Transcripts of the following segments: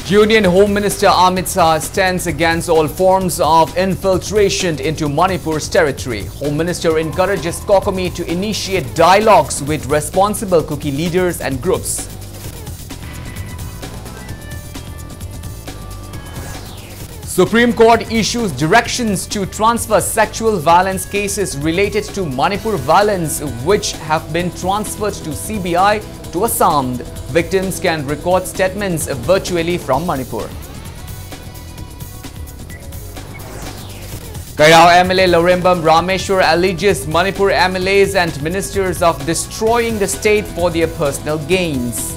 Union Home Minister Amit Shah stands against all forms of infiltration into Manipur's territory. Home Minister encourages Kokomi to initiate dialogues with responsible Kuki leaders and groups. Supreme Court issues directions to transfer sexual violence cases related to Manipur violence which have been transferred to CBI to Assam. Victims can record statements virtually from Manipur. Kairao MLA Lorembam Rameshwar alleges Manipur MLAs and ministers of destroying the state for their personal gains.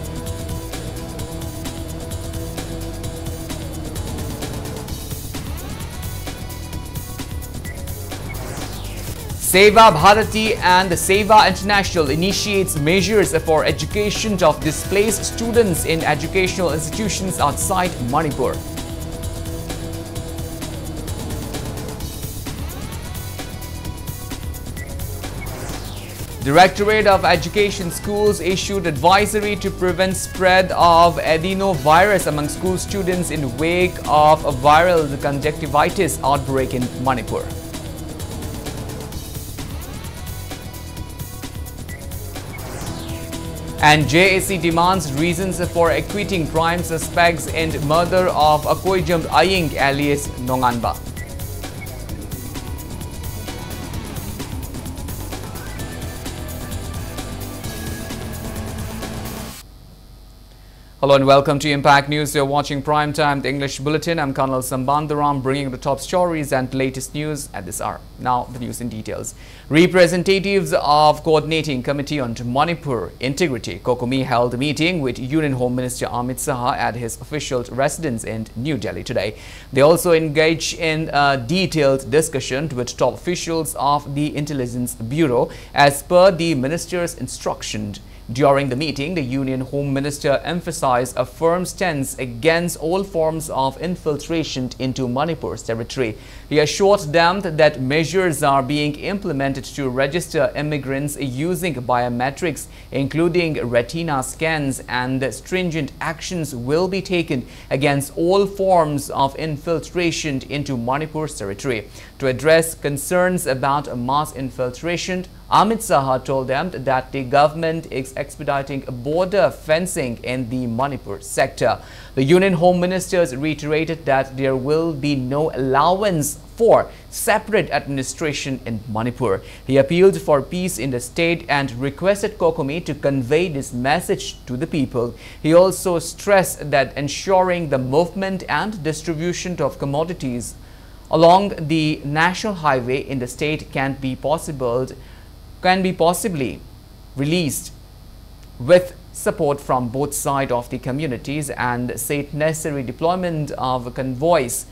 Seva Bharati and Seva International initiates measures for education of displaced students in educational institutions outside Manipur. Directorate of Education Schools issued advisory to prevent spread of adenovirus among school students in wake of a viral conjunctivitis outbreak in Manipur. And JAC demands reasons for acquitting prime suspects in murder of Akoijam Aying alias Nonganba. Hello and welcome to Impact News. You're watching Prime Time, the English Bulletin. I'm KANEL SHAMBANDURAM, bringing the top stories and latest news at this hour. Now, the news in details. Representatives of Coordinating Committee on Manipur Integrity, Kokomi, held a meeting with Union Home Minister Amit Shah at his official residence in New Delhi today. They also engaged in a detailed discussion with top officials of the Intelligence Bureau as per the minister's instruction. During the meeting, the Union Home Minister emphasized a firm stance against all forms of infiltration into Manipur's territory. He assured them that measures are being implemented to register immigrants using biometrics, including retina scans, and stringent actions will be taken against all forms of infiltration into Manipur's territory. To address concerns about mass infiltration, Amit Shah told them that the government is expediting border fencing in the Manipur sector. The Union Home Ministers reiterated that there will be no allowance for separate administration in Manipur. He appealed for peace in the state and requested Kokomi to convey this message to the people. He also stressed that ensuring the movement and distribution of commodities along the national highway in the state can be possibly released with support from both sides of the communities, and said necessary deployment of convoys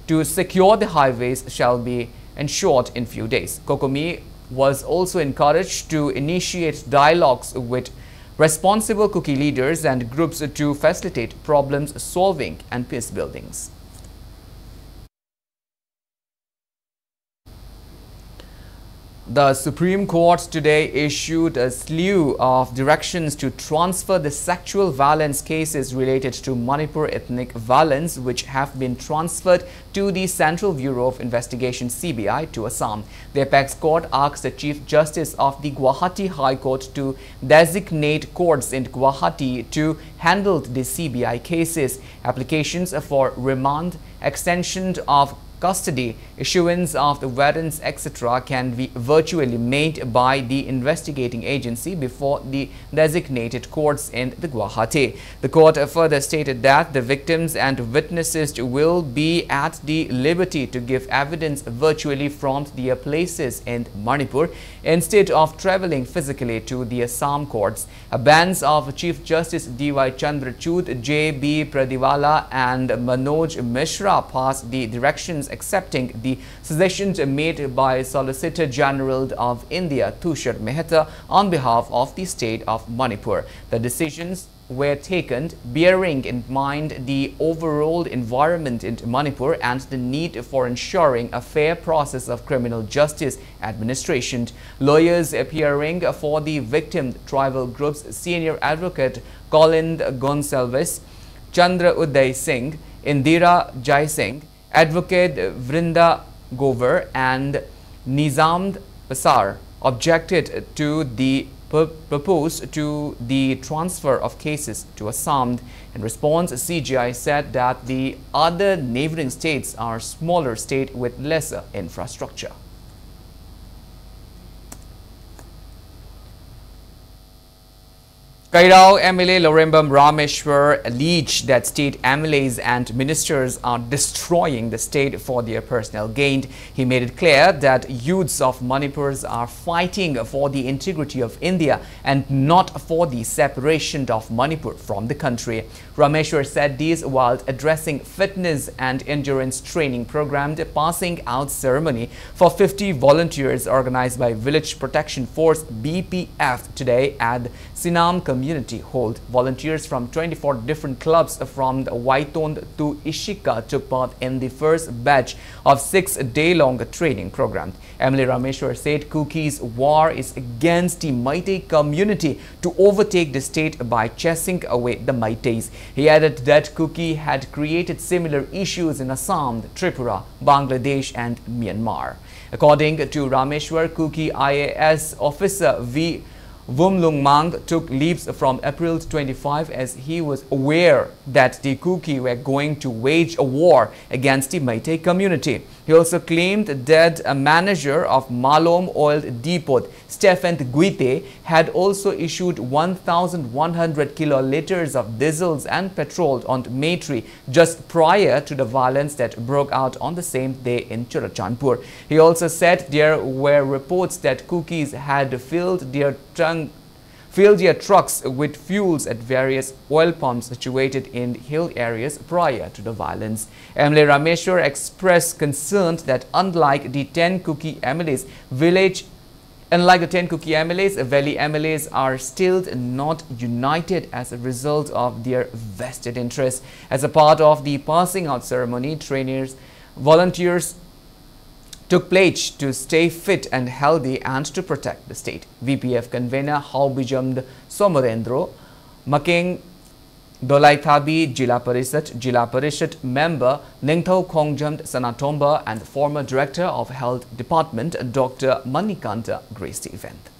to secure the highways shall be ensured in few days. Kokomi was also encouraged to initiate dialogues with responsible Kuki leaders and groups to facilitate problems solving and peace buildings. The Supreme Court today issued a slew of directions to transfer the sexual violence cases related to Manipur ethnic violence, which have been transferred to the Central Bureau of Investigation (CBI) to Assam. The Apex Court asked the Chief Justice of the Guwahati High Court to designate courts in Guwahati to handle the CBI cases. Applications for remand, extension of custody, issuance of the warrants, etc. can be virtually made by the investigating agency before the designated courts in the Guwahati. The court further stated that the victims and witnesses will be at the liberty to give evidence virtually from their places in Manipur instead of travelling physically to the Assam courts. A bench of Chief Justice D.Y. Chandrachud, J.B. Pradiwala and Manoj Mishra passed the directions accepting the suggestions made by Solicitor General of India Tushar Mehta on behalf of the state of Manipur. The decisions were taken bearing in mind the overall environment in Manipur and the need for ensuring a fair process of criminal justice administration. Lawyers appearing for the victim tribal group's senior advocate Colin Gonsalves, Chandra Uday Singh, Indira Jai Singh, Advocate Vrinda Gover and Nizam Basar objected to the proposed to the transfer of cases to Assam. In response, CGI said that the other neighboring states are smaller states with lesser infrastructure. Kairao MLA Lorembam Rameshwar alleged that state MLAs and ministers are destroying the state for their personal gain. He made it clear that youths of Manipur are fighting for the integrity of India and not for the separation of Manipur from the country. Rameshwar said this while addressing fitness and endurance training program passing out ceremony for 50 volunteers organized by Village Protection Force BPF today at Sinam Community Hall. Volunteers from 24 different clubs from Waiton to Ishika took part in the first batch of 6-day-long training program. Emily Rameshwar said Cookie's war is against the Meitei community to overtake the state by chasing away the Meiteis. He added that Cookie had created similar issues in Assam, Tripura, Bangladesh and Myanmar. According to Rameshwar, Cookie IAS officer V. Wumlung Mang took leaves from April 25 as he was aware that the Kuki were going to wage a war against the Meitei community. He also claimed that a manager of Malom Oil Depot, Stephen Guite, had also issued 1,100 kiloliters of diesels and petrol on Maitri just prior to the violence that broke out on the same day in Churachandpur. He also said there were reports that Cookies had filled their trucks with fuels at various oil pumps situated in hill areas prior to the violence. MLA Rameshwar expressed concern that unlike the 10 Cookie MLAs, Valley MLAs are still not united as a result of their vested interests. As a part of the passing out ceremony, volunteers took pledge to stay fit and healthy and to protect the state. VPF convener Haubijamd Somarendro, Makeng Dolaithabi Jila Parishad member Ningthau Khongjamd Sanatomba and former Director of Health Department Dr. Manikanta graced the event.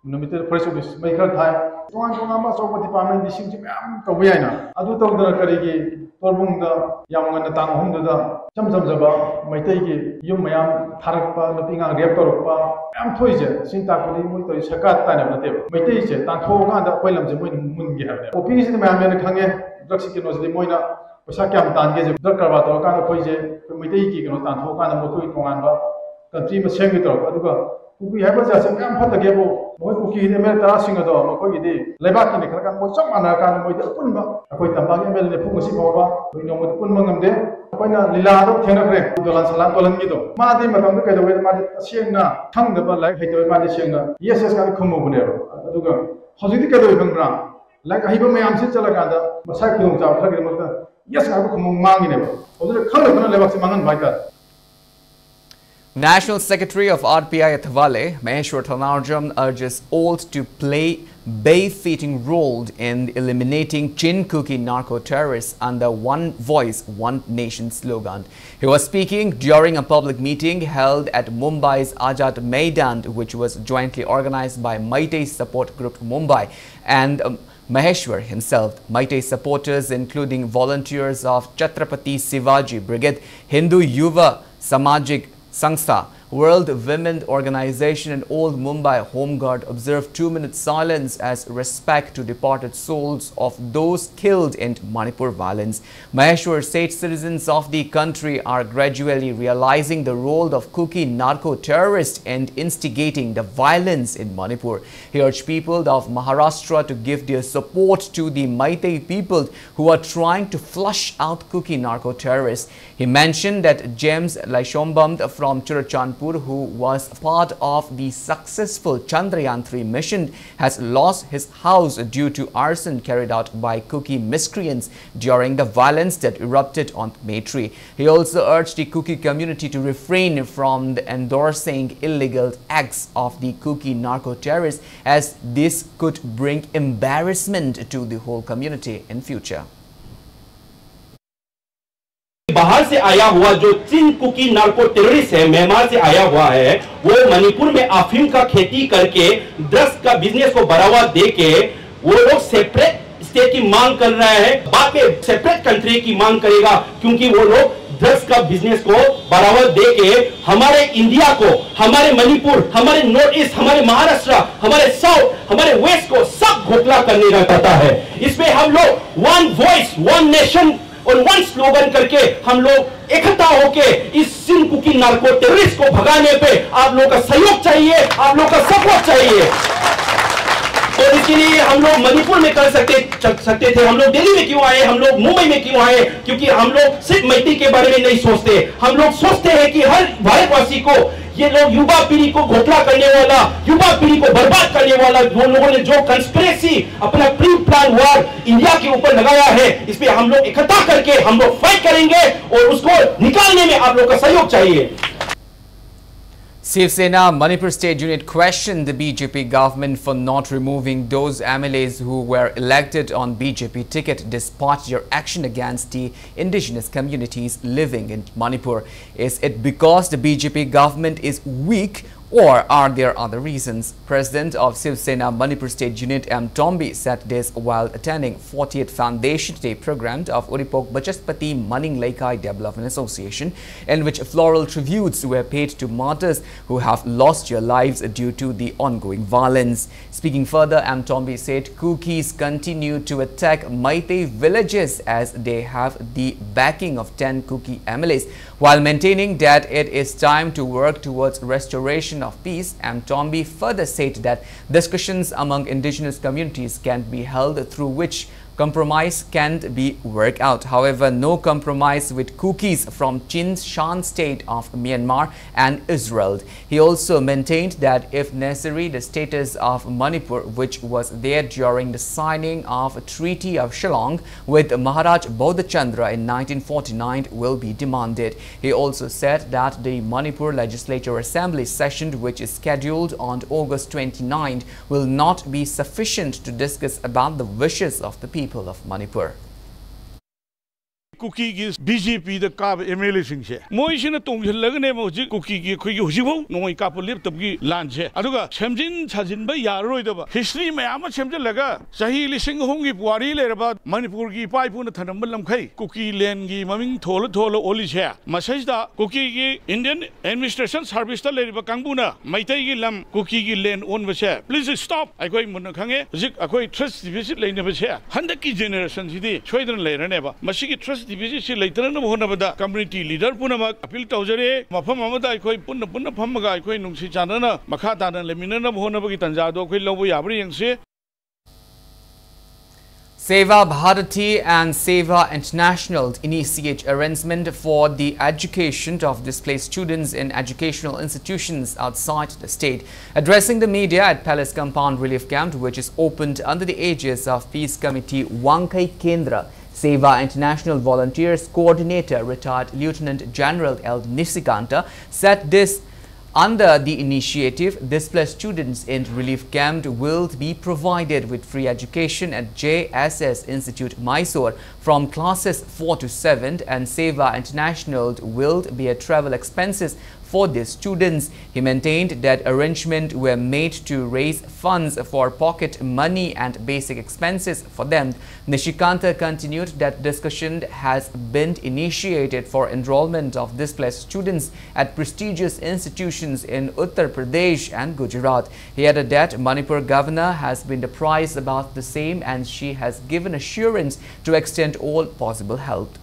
Numitor first of Maker time. One of the department, the Shinji Kawiana. I do talk the Karigi, Torbunda, Yam and the Tang Hunda, Chamzaba, Maitegi, Yumayam, Tarakpa, looking at Reptorpa, am Toyja, Sintapoli, Muto, Shakat, Tanamative, Maitej, Tantoga, and the Poems of Mungi. Opinion the man Kange, Druxikin was the Moina, Osakam Tanges, Drukarvato, Kana Poije, Maiteki, Tantoka, and Motu Tonga, country was Shangitor, we have just a camp the gable, Moki, the Metasing of Moki, Lebaki, the Krakan, some Anakan with the Punma, a quite a Bagam, the Pumasipova, we know what Punmangam there, Apana Lilado, Tenagre, Dolan Salangido, Martin, Madame, the way Madishina, tongue the like Madishina, yes, it's got a Kumu, Aduga, Hositica Brown, like a Hibamam Sitalaganda, Masaku, yes, I will come Mangin, or the color of the Levaximan by that. National Secretary of RPI at Thawale, Maheshwar Thanarjam, urges all to play bay-fitting role in eliminating Chin Cookie narco-terrorists under One Voice, One Nation slogan. He was speaking during a public meeting held at Mumbai's Azad Maidan, which was jointly organized by Meitei Support Group Mumbai and Maheshwar himself. Meitei supporters, including volunteers of Chhatrapati Shivaji Brigade, Hindu Yuva Samajik Sangstha, World Women Organization and Old Mumbai Home Guard observed 2-minute silence as respect to departed souls of those killed in Manipur violence. Maheshwar said citizens of the country are gradually realizing the role of Kuki narco-terrorists and instigating the violence in Manipur. He urged people of Maharashtra to give their support to the Meitei people who are trying to flush out Kuki narco-terrorists. He mentioned that James Laishombam from Churachandpur, who was part of the successful Chandrayaan-3 mission, has lost his house due to arson carried out by Kuki miscreants during the violence that erupted on May 3. He also urged the Kuki community to refrain from endorsing illegal acts of the Kuki narco-terrorists, as this could bring embarrassment to the whole community in future. बाहर से आया हुआ जो चीन cookie narco terrorist है, Myanmar से आया हुआ है, वो मणिपुर में अफीम का खेती करके ड्रग्स का बिजनेस को बढ़ावा देके वो लोग सेपरेट स्टेट की मांग कर रहा है, बाद में सेपरेट कंट्री की मांग करेगा, क्योंकि वो लोग ड्रग्स का बिजनेस को बढ़ावा देके हमारे इंडिया को, हमारे मणिपुर, हमारे नॉर्थ ईस्ट, हमारे महाराष्ट्र, हमारे साउथ, हमारे वेस्ट को सब घोटाला करने का पता है। इसमें हम लोग वन वॉइस, वन नेशन और वन स्लोगन करके हम लोग इकट्ठा होके इस सिंह कुकी नार्को टेररिस्ट को भगाने पे आप लोगों का सहयोग चाहिए, आप लोगों का सपोर्ट चाहिए। और इसके लिए हम लोग मणिपुर में कर सकते थे, हम लोग दिल्ली में क्यों आए, हम लोग मुंबई में क्यों आए? क्योंकि हम लोग सिर्फ मैती के बारे में नहीं सोचते, हम लोग सोचते हैं कि हर भारतवासी को, ये लोग युवा पीढ़ी को घोटाला करने वाला, युवा पीढ़ी को बर्बाद करने वाला, वो लोगों ने जो कंस्पिरेसी अपना प्री प्लान वार इंडिया के ऊपर लगाया है, इस पे हम लोग इकट्ठा करके हम लोग फाइट करेंगे और उसको निकालने में आप लोग का सहयोग चाहिए। Shiv Sena Manipur State Unit questioned the BJP government for not removing those MLAs who were elected on BJP ticket despite their action against the indigenous communities living in Manipur. Is it because the BJP government is weak, or are there other reasons? President of Shiv Sena Manipur State Unit M. Tombi said this while attending 40th Foundation Day program of Uripok Bachaspati Maning Laikai Development Association, in which floral tributes were paid to martyrs who have lost their lives due to the ongoing violence. Speaking further, M. Tombi said Kukis continue to attack Meitei villages as they have the backing of 10 Kuki MLAs, while maintaining that it is time to work towards restoration of peace. M. Tombi further said that discussions among indigenous communities can be held through which compromise can be worked out. However, no compromise with Kukis from Chin Shan state of Myanmar and Israel. He also maintained that if necessary, the status of Manipur, which was there during the signing of a Treaty of Shillong with Maharaj Bodhchandra in 1949, will be demanded. He also said that the Manipur Legislature Assembly session, which is scheduled on August 29, will not be sufficient to discuss about the wishes of the people of Manipur. Kuki is BJP the Kab MLA Singh. Moishin Tung Lagane Moji, Kuki, Hujibo, no couple lip to be lunch. Aduga, Chamjin Chajin by Yaroidaba. History may ama Chamja Laga. Sahi listening home if Wari about Manipurgi pipe on the Tanambalam Kai, Kuki Lengi, Maming Tolo Oli Share. Masajda, Kuki Indian Administration Service Leriba Kanguna, Maitagi Lam, Kuki Len on the share. Please stop. I go in Munakange, Zik, I trust visit Lane of a share. 100 generations, he did, Children later never. Mashiki trust division later no honabada community leader punama appeal taujare mafam amada koi punna phamaga koi nungsi chanana makha tana lemina na honabagi tanjado koi lobo yabri yangse. Seva Bharati and Seva International initiate arrangement for the education of displaced students in educational institutions outside the state. Addressing the media at Palace Compound Relief Camp, which is opened under the aegis of Peace Committee Wangkai Kendra, Seva International Volunteers Coordinator, retired Lieutenant General L. Nisikanta, said this under the initiative, displaced students in relief camp will be provided with free education at JSS Institute, Mysore from classes 4 to 7, and Seva International will bear travel expenses for the students. He maintained that arrangements were made to raise funds for pocket money and basic expenses for them. Nishikanta continued that discussion has been initiated for enrollment of displaced students at prestigious institutions in Uttar Pradesh and Gujarat. He added that Manipur governor has been apprised about the same and she has given assurance to extend all possible help.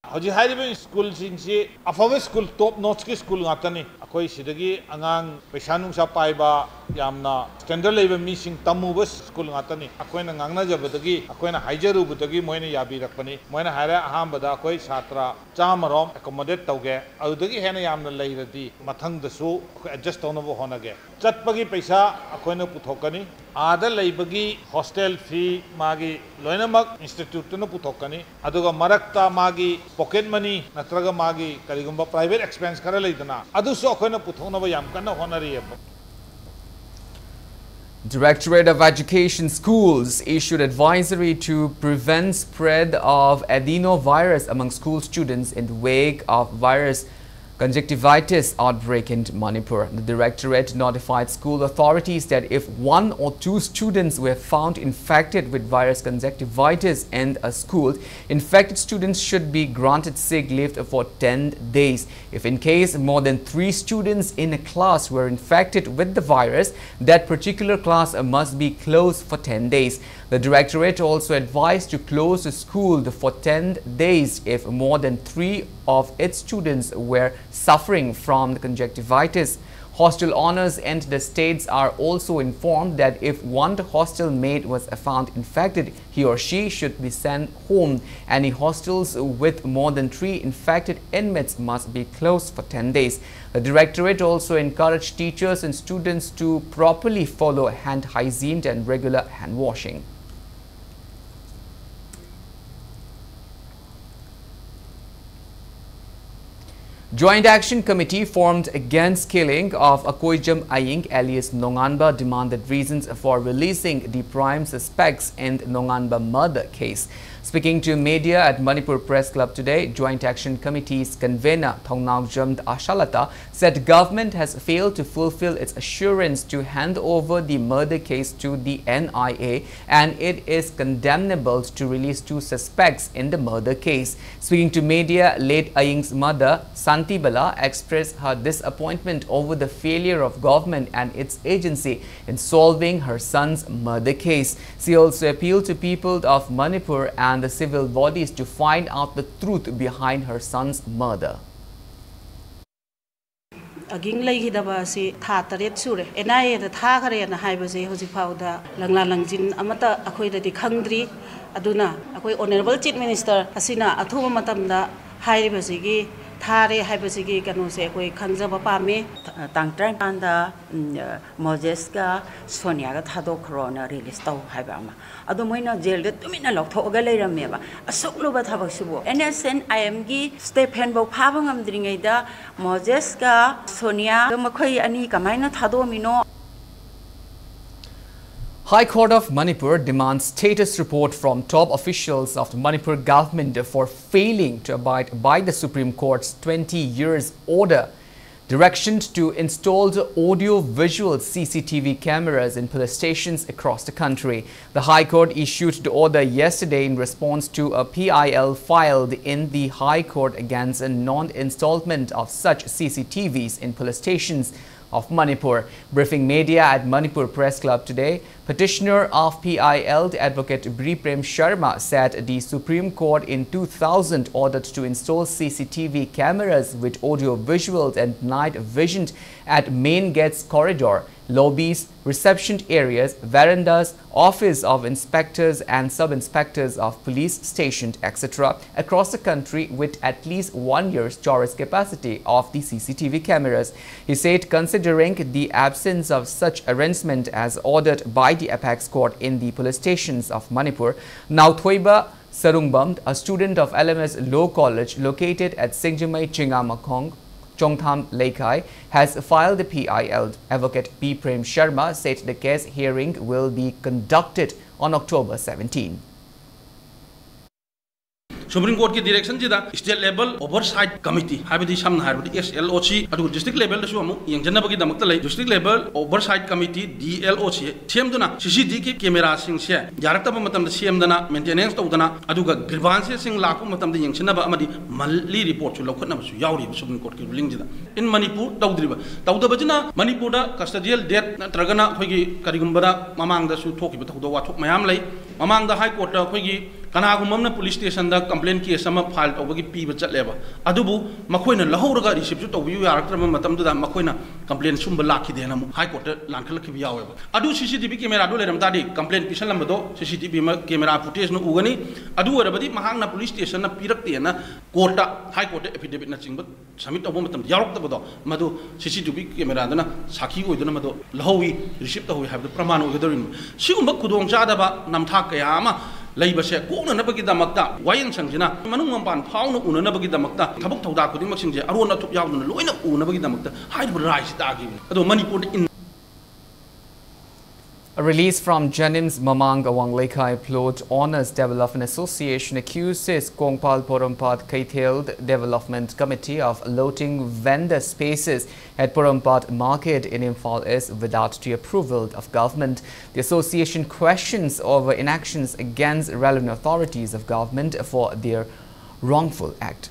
Hoji hariba school singsi afawa school top notch ki school ngatani akoi sidagi angang paisa nungsa paiba yamna standard level mi sing tamuba school ngatani akoina ngangna jabadagi akoina haijaru budagi moina yabi rakpani moina haira ahambada akoi chatra chamarom accommodate tauge adagi hena yamna leiradi mathang dasu adjust tonabo honage chatpagi paisa akoina puthokani ada leibagi hostel fee magi loinamak institute no puthokani aduga marakta magi pocket money natraga magi karigumba private expense kara leidana adusu akoina puthonaba yam kana honari. Directorate of Education Schools issued advisory to prevent spread of adenovirus among school students in the wake of virus conjunctivitis outbreak in Manipur. The Directorate notified school authorities that if 1 or 2 students were found infected with virus conjunctivitis in a school, infected students should be granted sick leave for 10 days. If in case more than 3 students in a class were infected with the virus, that particular class must be closed for 10 days. The Directorate also advised to close the school for 10 days if more than 3 of its students were suffering from the conjunctivitis. Hostel owners and the states are also informed that if one hostel mate was found infected, he or she should be sent home. Any hostels with more than 3 infected inmates must be closed for 10 days. The Directorate also encouraged teachers and students to properly follow hand hygiene and regular hand washing. Joint Action Committee formed against killing of Akoijam Aying alias Nonganba demanded reasons for releasing the prime suspects in Nonganba murder case. Speaking to media at Manipur Press Club today, Joint Action Committee's convener Thongnaugjam Ashalata said government has failed to fulfill its assurance to hand over the murder case to the NIA and it is condemnable to release 2 suspects in the murder case. Speaking to media, late Aying's mother Santi Bala expressed her disappointment over the failure of government and its agency in solving her son's murder case. She also appealed to people of Manipur and the civil bodies to find out the truth behind her son's murder. Aging lagi daba si tha taret sure NIA da tha khare na hai base hoji phauda langla langjin amata akhoi da di khangdri aduna akhoi honorable chief minister asina athuba matamda hai base gi thare hai base gi kanu se akhoi khangjaba pame tangtran kanda Moses ka Sonia ka thado corona release taw haiba ma ado moina jail de tumina lokthoga leiram ba asuklu ba thabak sibo NSN IM gi Stephen bo phabang amdringai da Moses ka Sonia makhoi ani kamaina thado mino. High Court of Manipur demands status report from top officials of the Manipur government for failing to abide by the Supreme Court's 20 years order directions to install audio-visual CCTV cameras in police stations across the country. The High Court issued the order yesterday in response to a PIL filed in the High Court against a non-installment of such CCTVs in police stations of Manipur. Briefing media at Manipur Press Club today, petitioner of PIL, Advocate Prem Sharma, said the Supreme Court in 2000 ordered to install CCTV cameras with audio visuals and night vision at main gates corridor, lobbies, reception areas, verandas, office of inspectors and sub-inspectors of police stationed, etc. across the country with at least 1 year's storage capacity of the CCTV cameras. He said considering the absence of such arrangement as ordered by the apex court in the police stations of Manipur, now Thoiba Sarungbam, a student of LMS Law College located at Singjamai Chingamakong, Chongtham Laikai, has filed the PIL. Advocate Prem Sharma said the case hearing will be conducted on October 17. Supreme Court ki direction jida state level oversight committee habidi samna habidi SLOC adu district level da su amu yengjanna bagi damak ta lei district level oversight committee DLOC semduna CCTV camera sing se yarakta ba matam da semdana maintenance tawdana aduga grievances sing laku matam da yengchina ba amadi mali report chu lokhatna su yauri Supreme Court ki ruling jida in Manipur tawdriba tawdabajina Manipur da custodial death natragana khoigi karigumbara mamang da su thoki ba thawda wa thok mayam lei mamang da high court da khoigi kanagumamna police station da complaint case ama file tawbagi piba chatleba adubu makoina lahoraga receipt chu tawbiyu yaraktra matam da makoina complaint sumba lakhi dena mu high court lankhala khibi yaweba adu CCTV camera do leram tadi complaint pisan lambado CCTV camera footage no ugani adu warabadi mahangna police station na pirakte na court high court affidavit na chingba submit tawbo matam yarakta madu CCTV camera dana sakhi oiduna madu lahowi receipt tawi habda praman oidorin sigumba kudong chada ba namtha kaya ama Laibase, Kuna Nabagida Makta, Wayan Sanjina, Manumban, Pound Unabagida Makta, Tabuk Tauda, Maxinja, Aruna took Yawn, Luina Unabagida Makta, hide rice dagi, although money put in. A release from Janim's Mamang Awang Lekai Plot Honours Development Association accuses Kongpal Porompat Kaitheld Development Committee of looting vendor spaces at Porompat Market in Imphal East without the approval of government. The association questions over inactions against relevant authorities of government for their wrongful act.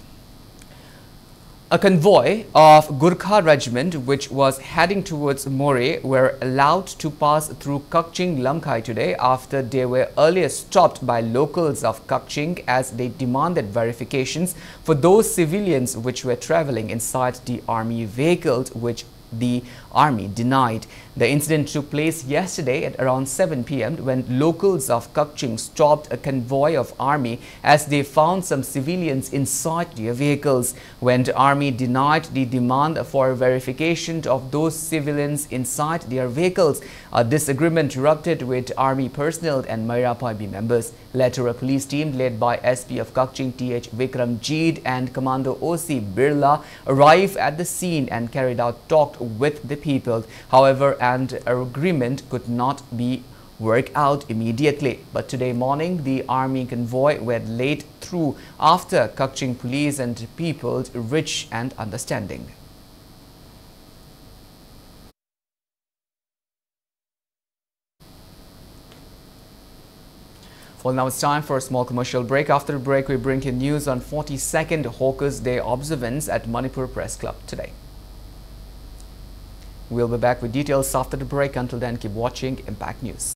A convoy of Gurkha regiment which was heading towards More were allowed to pass through Kakching Lamkai today after they were earlier stopped by locals of Kakching as they demanded verifications for those civilians which were travelling inside the army vehicles, which the army denied. The incident took place yesterday at around 7 p.m. when locals of Kakching stopped a convoy of army as they found some civilians inside their vehicles. When the army denied the demand for verification of those civilians inside their vehicles, a disagreement erupted with army personnel and Mairapaibi members. Later, a police team led by SP of Kakching TH Vikram Jeed and Commando OC Birla arrived at the scene and carried out talks with the people. However, an agreement could not be worked out immediately. But today morning, the army convoy were laid through after Kakching police and people reached an understanding. Well, now it's time for a small commercial break. After the break, we bring you news on 42nd Hawkers Day observance at Manipur Press Club today. We'll be back with details after the break. Until then, keep watching Impact News.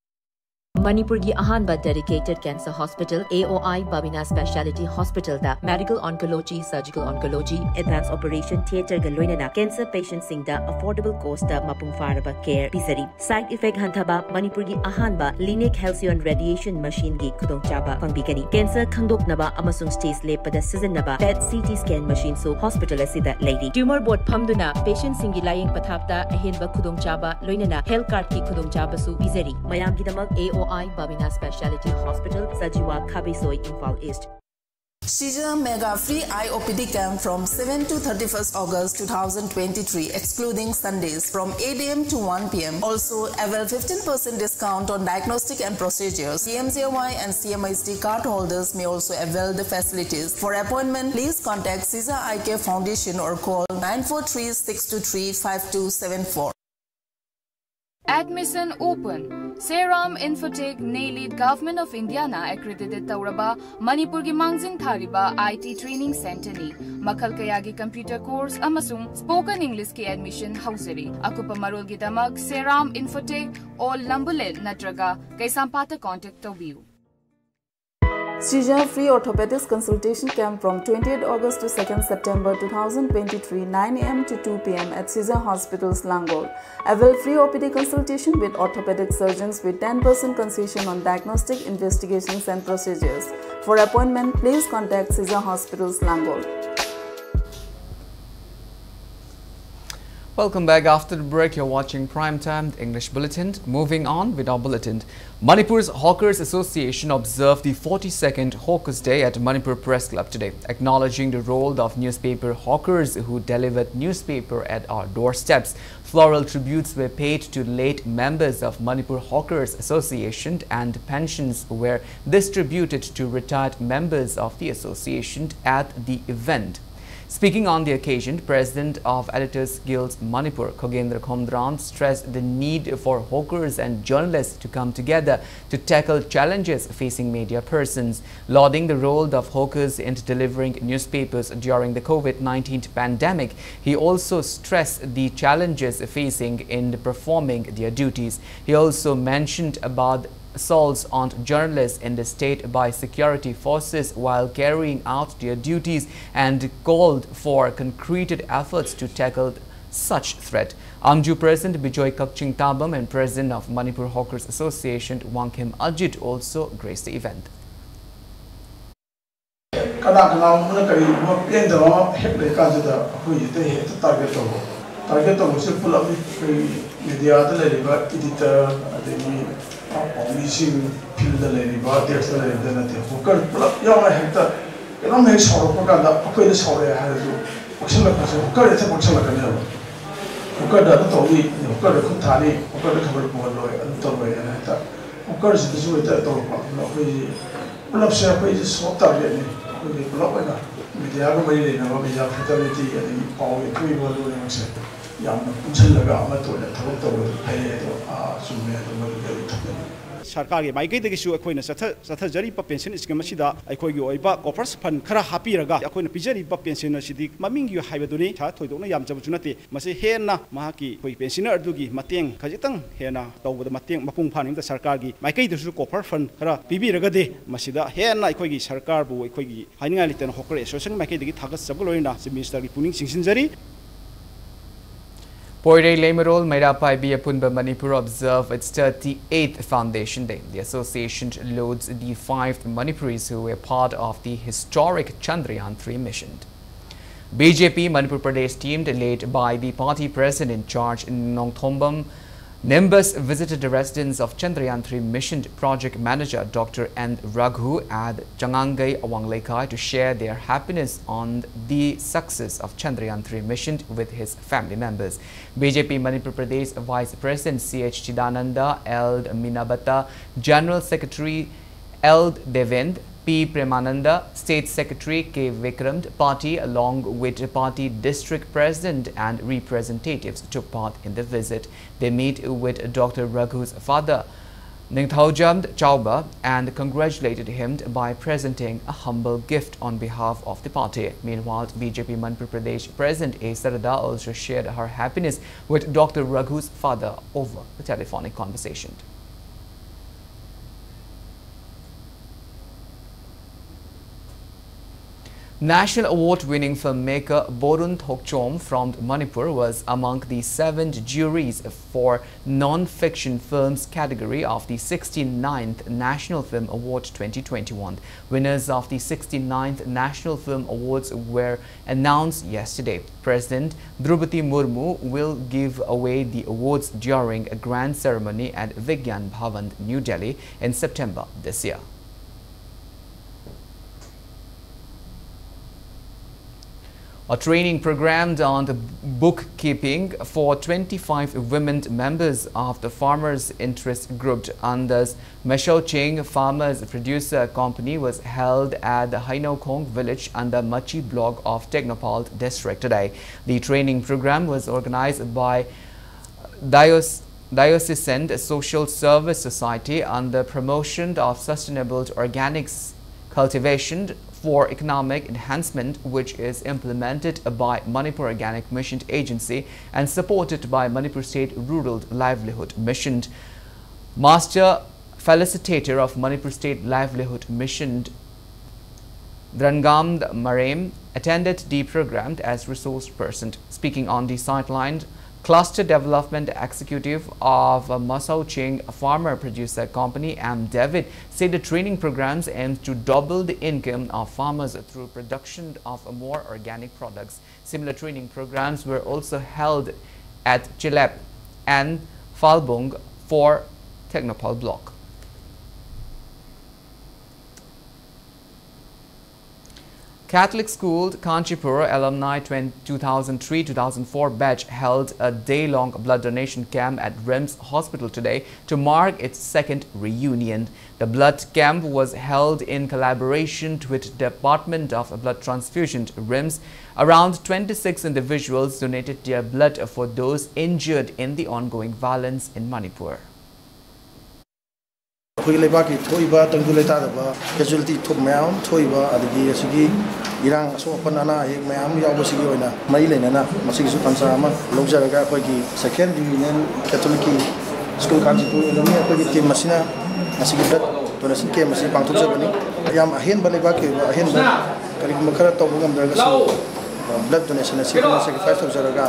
Manipur ki ahanba dedicated cancer hospital AOI Babina Speciality Hospital da medical oncology, surgical oncology, advanced operation theatre ga loinana cancer patients sing da affordable cost da mapung faraba care pisari. Side effect hanthaba Manipur ki ahanba Lineage Halcyon radiation machine gi khudong chaba pangbigani. Cancer khangdoknaba amasung stage lepada sizinaba PET CT scan machine so hospital asida lady. Tumor board phamduna patient singi laying pathapta ahenba khudong chaba loinana health card ki khudong chaba su pisari. Mayam gi damak AOI Babina Speciality Hospital, Sajiwa, Kabisoi, Imphal East. Caesar Mega Free Eye OPD Camp from 7 to 31st August 2023, excluding Sundays, from 8 a.m. to 1 p.m. Also, avail 15% discount on diagnostic and procedures. CMCY and CMISD card holders may also avail the facilities. For appointment, please contact Caesar Eye Care Foundation or call 943-623-5274. Admission open. Seram Infotech Nailid Government of India na accredited Tauraba Manipur gi Mangjing Thariba IT Training Center ni Makal Kayagi Computer Course amasung Spoken English ki admission hausari. Akupa marul gi damak Seram Infotech all Lambulet natraga Kaisampata contact Tobiu. Caesar Free Orthopedics Consultation Camp from 28 August to 2nd September 2023, 9 a.m. to 2 p.m. at Caesar Hospitals, Langol. Avail free OPD consultation with orthopedic surgeons with 10% concession on diagnostic investigations and procedures. For appointment, please contact Caesar Hospitals, Langol. Welcome back. After the break, you're watching Primetime English Bulletin. Moving on with our bulletin. Manipur's Hawkers Association observed the 42nd Hawkers Day at Manipur Press Club today, acknowledging the role of newspaper hawkers who delivered newspaper at our doorsteps. Floral tributes were paid to late members of Manipur Hawkers Association and pensions were distributed to retired members of the association at the event. Speaking on the occasion, President of Editors Guild Manipur, Khogendra Khomdran, stressed the need for hawkers and journalists to come together to tackle challenges facing media persons. Lauding the role of hawkers in delivering newspapers during the COVID-19 pandemic, he also stressed the challenges facing in performing their duties. He also mentioned about assaults on journalists in the state by security forces while carrying out their duties and called for concreted efforts to tackle such threat. Angju President Bijoy Kakching Tabam and President of Manipur Hawkers Association Wangkim Ajit also graced the event. Missing field the lady, but there's the lady, then who can pull up young hector. You don't make sorrow propaganda, a queen sorry I had to do. Who got it about Salakanel? Who got the Toby, who got the Kuntani, who got the cover boy and Toby and Hector. Who got the zoo at that dog, no, pull up share pages, swap target, we pull up with the Agomay in our fidelity and the power of 3 1 said. Young Chilagama to the Toto, pay Sarkari Maiki the issue Aquina Satajari pension is Gamasida, Ikoyo Iba, Coppers Pan Kara Hapiraga, Aquina Pijari pension Sidik, Maming you Habaduni, Tato Yam Jabunati, Masi Hena, Mahaki, pensioner Dugi, Mateng, Kajitang, Hena, over the Mateng, Mapung Panim, the Sarkagi, Maiki the Copper Fan Kara, Bibi Ragade, Masida, Hena, Ikogi, Sarkarbu, Ikogi, Haining and Hokre, Social Maki, the Tagas Sabulina, the Minister Puning Sinzari. Poire Lemerol Mairapai Biapunba Manipur observe its 38th Foundation Day. The association loads the 5 Manipuris who were part of the historic Chandrayaan-3 mission. BJP Manipur Pradesh team, led by the party president in charge Nongthombam Nimbus, visited the residence of Chandrayaan-3 mission project manager Dr. N. Raghu at Changangai, Awanglekai to share their happiness on the success of Chandrayaan-3 mission with his family members. BJP Manipur Pradesh Vice President C.H. Chidananda, L. Minabata, General Secretary L. Devend, P. Premananda, State Secretary K. Vikram, party along with party district president and representatives took part in the visit. They meet with Dr. Raghu's father, Ningthaujamd Chauba, and congratulated him by presenting a humble gift on behalf of the party. Meanwhile, BJP Manipur Pradesh President A. Sarada also shared her happiness with Dr. Raghu's father over the telephonic conversation. National award-winning filmmaker Borun Thokchom from Manipur was among the 7 juries for non-fiction films category of the 69th National Film Award 2021. Winners of the 69th National Film Awards were announced yesterday. President Draupadi Murmu will give away the awards during a grand ceremony at Vigyan Bhavan, New Delhi in September this year. A training program on the bookkeeping for 25 women members of the Farmers Interest Group under Meshao Ching Farmers Producer Company was held at the Hainokong village under Machi block of Technopal district today. The training program was organized by Diocesan Social Service Society under promotion of sustainable organics cultivation for economic enhancement, which is implemented by Manipur Organic Mission Agency and supported by Manipur State Rural Livelihood Mission. Master Felicitator of Manipur State Livelihood Mission, Drangamd Marem, attended the program as resource person. Speaking on the sideline, Cluster Development Executive of Masao Ching Farmer Producer Company, M. David, said the training programs aim to double the income of farmers through production of more organic products. Similar training programs were also held at Chilep and Falbung for Technopol block. Catholic school Kanchipur alumni 2003-2004 batch held a day-long blood donation camp at RIMS Hospital today to mark its second reunion. The blood camp was held in collaboration with the Department of Blood Transfusion, RIMS. Around 26 individuals donated their blood for those injured in the ongoing violence in Manipur. Casualty took Mount Toiva at the Giasigi, Irang, Sopanana, Mam Yabosigi, Mailena, Masisu Kansama, Lojaraga, second union, Catholic school country, Team Masina, Masigi, Donation came, Masi Pantu Sabani, Yam Ahin Balibaki, Ahin Karimakara Tobugam Dragasu, blood donation, a sacrifice of Zaraga,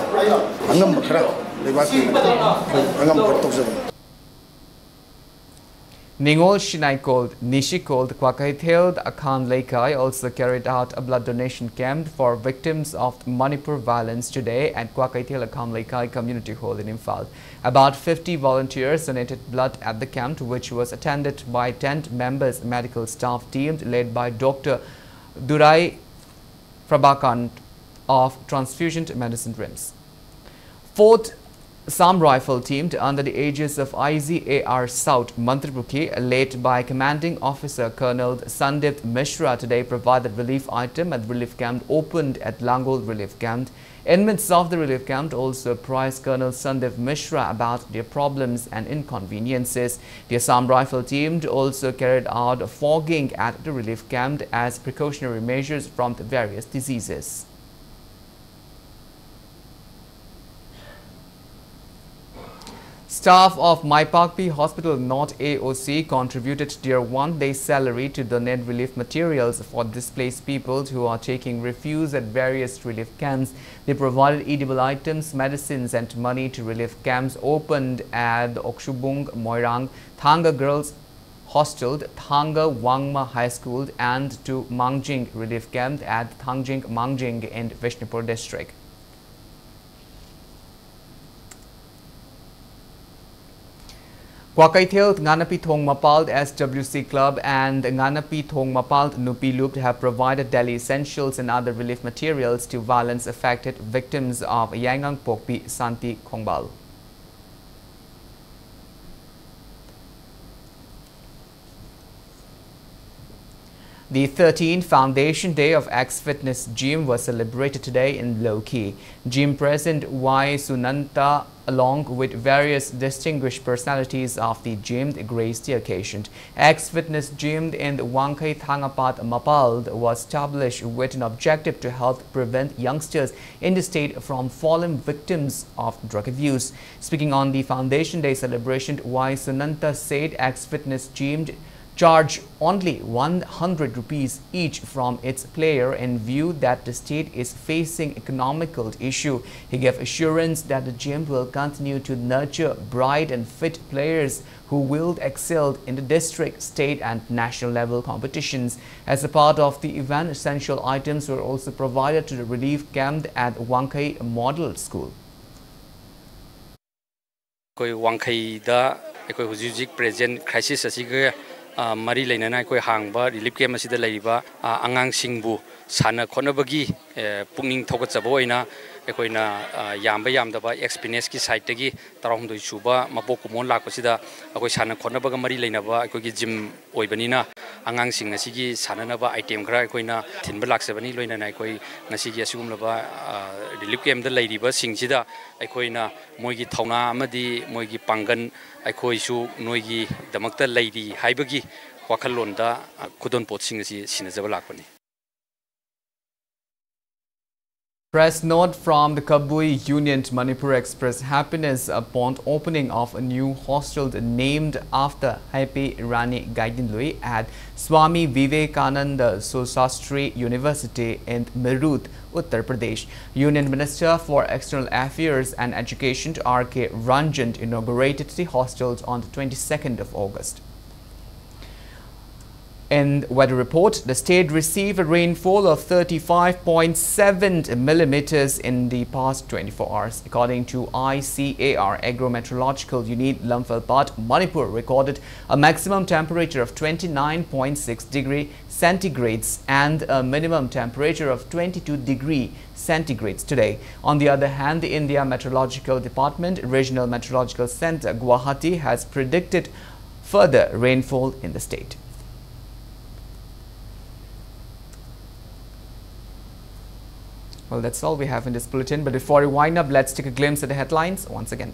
Angam Bakara, Lebaki, Angam Portosa. Ningol Shinaikold Nishikold Kwakaitheld Akan Laikai also carried out a blood donation camp for victims of Manipur violence today at Kwakaitheld Akan Laikai Community Hall in Imphal. About 50 volunteers donated blood at the camp, which was attended by 10 members medical staff team led by Dr. Durai Prabhakant of Transfusion Medicine RIMS. 4th Assam Rifle team under the aegis of IZAR South Manipur, led by Commanding Officer Colonel Sandip Mishra, today provided relief item at relief camp opened at Langol Relief Camp. Inmates of the relief camp also apprised Colonel Sandip Mishra about their problems and inconveniences. The Assam Rifle team also carried out fogging at the relief camp as precautionary measures from the various diseases. Staff of Maipakpi Hospital North AOC contributed their one-day salary to donate relief materials for displaced people who are taking refuge at various relief camps. They provided edible items, medicines and money to relief camps opened at Okshubung, Moirang, Thanga Girls Hostel, Thanga Wangma High School and to Mangjing Relief Camp at Thangjing Mangjing in Vishnupur district. Kwakaithel, Nganapi Thong Mapal SWC Club and Nganapi Thong Mapal Nupi Loop have provided daily essentials and other relief materials to violence-affected victims of Yangang Pokpi Santi Khongbal. The 13th Foundation Day of Ex-Fitness Gym was celebrated today in Low-Key. Gym President Y. Sunanta, along with various distinguished personalities of the gym, graced the occasion. Ex-Fitness Gym in Wangkai Thangapat Mapal was established with an objective to help prevent youngsters in the state from falling victims of drug abuse. Speaking on the Foundation Day celebration, Y. Sunanta said Ex-Fitness Gym charge only 100 rupees each from its player in view that the state is facing economical issue. He gave assurance that the gym will continue to nurture bright and fit players who will excel in the district, state and national level competitions. As a part of the event, essential items were also provided to the relief camp at Wangkai Model School. Wangkai da present crisis Mari Lainana Koi Hangba, Relief Camp Masida Laiba, Angang Singbu, Sana Konabagi, Punging Tokatsaboina, Ekoina, Yamba Yamdaba, Expineski Saitegi, Taram do Chuba, Mapokumon Lakosida, Akosana Konabaga Mari Lainaba, Kogi Jim Oibanina, Angang Sing Nasigi, Sananaba, Item Gra, Koina, Tinbalak Sabani, Loina Nakoi, Nasigi Asumlaba, Relief Camp the Lady Bus Singida, Ekoina, Moigi Tona, Amadi, Moigi Pangan. Aikoisu Noigi, the Makta Lady, Haibagi, Wakalonda, Kudon Potsing Sinazabalakoni. Press note from the Kabui Union to Manipur expressed happiness upon opening of a new hostel named after Happy Rani Gaidinlui at Swami Vivekananda Sosastri University in Meerut, Uttar Pradesh. Union Minister for External Affairs and Education R.K. Ranjan inaugurated the hostels on the 22nd of August. In weather report, the state received a rainfall of 35.7 millimeters in the past 24 hours. According to ICAR Agro-Meteorological Unit, Lamphal, Manipur recorded a maximum temperature of 29.6 degree centigrades and a minimum temperature of 22 degree centigrades today. On the other hand, the India Meteorological Department Regional Meteorological Center, Guwahati, has predicted further rainfall in the state. Well, that's all we have in this bulletin. But before we wind up, let's take a glimpse at the headlines once again.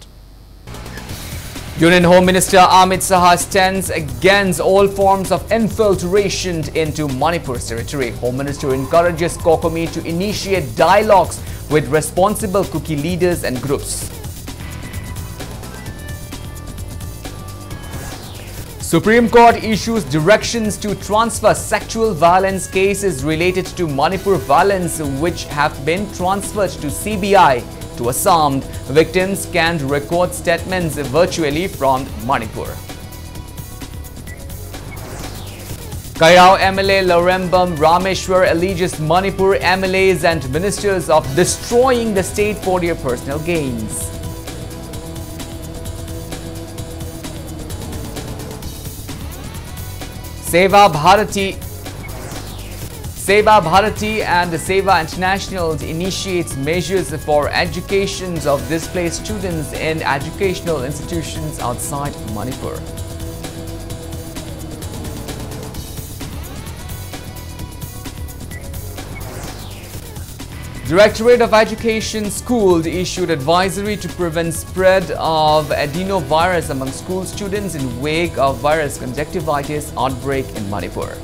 Union Home Minister Amit Shah stands against all forms of infiltration into Manipur's territory. Home Minister encourages Kokomi to initiate dialogues with responsible Kuki leaders and groups. Supreme Court issues directions to transfer sexual violence cases related to Manipur violence which have been transferred to CBI to Assam. Victims can record statements virtually from Manipur. Kairao MLA Larembam Rameshwar alleges Manipur MLAs and ministers of destroying the state for their personal gains. Seva Bharati and the Seva International initiates measures for educations of displaced students in educational institutions outside Manipur. Directorate of Education Schools issued advisory to prevent spread of adenovirus among school students in wake of virus conjunctivitis outbreak in Manipur.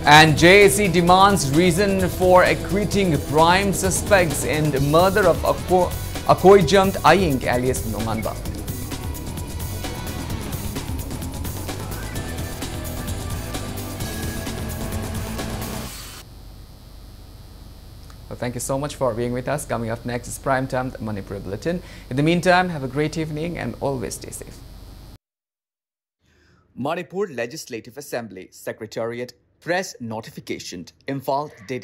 And JAC demands reason for acquitting prime suspects in the murder of Akoijamd Aying alias Nomanba. Well, thank you so much for being with us. Coming up next is Primetime, the Manipur Bulletin. In the meantime, have a great evening and always stay safe. Manipur Legislative Assembly Secretariat Press Notification. Imphal Data.